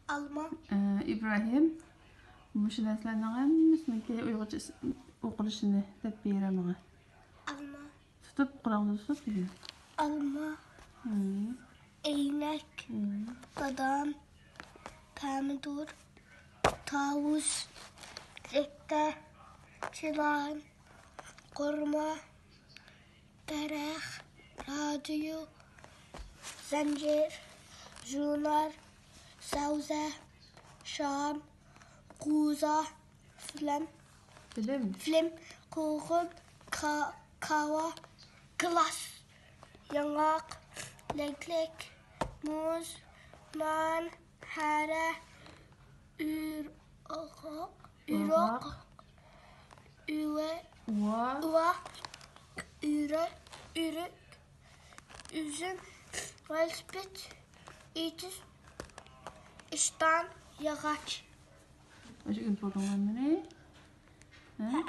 Alma. İbrahim. Bu derslerden hemmisini Uygurca okuluşunu dep beremine. Alma. Tutup kulağını tutup gidiyor. Alma. Eğnek. Badam. Pomidor. Tavus. Zette. Çılan. Kurma. Derek. Radyo. Zencir. Jurnar. Savze. Şam. Kuza. Film. Film. Kuğun. Kava. Glas. Yanak. Leklek. Muz. Man. Hare. Ürok. Üve. Uva. Ürük. Üzüm. Velspit. İtiz. İştan. Yağaç. Aşık info tamam mı ne? He.